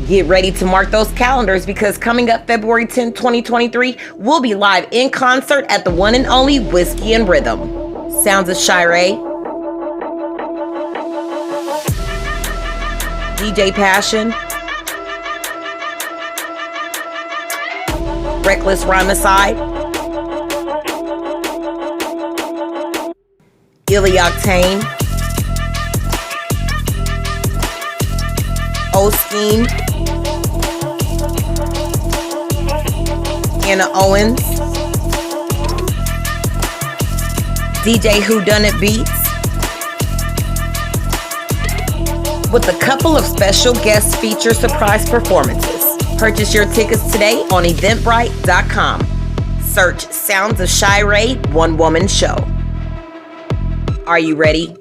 Get ready to mark those calendars because coming up February 10th, 2023, we'll be live in concert at the one and only Whiskey and Rhythm. Sounds of Shar'e, DJ Passion, Reckless Rhymicide, Octane, O-Scheme, Anna Owens, DJ Whodunit Beats, with a couple of special guest feature surprise performances. Purchase your tickets today on Eventbrite.com. Search Sounds of Shar'e One Woman Show. Are you ready?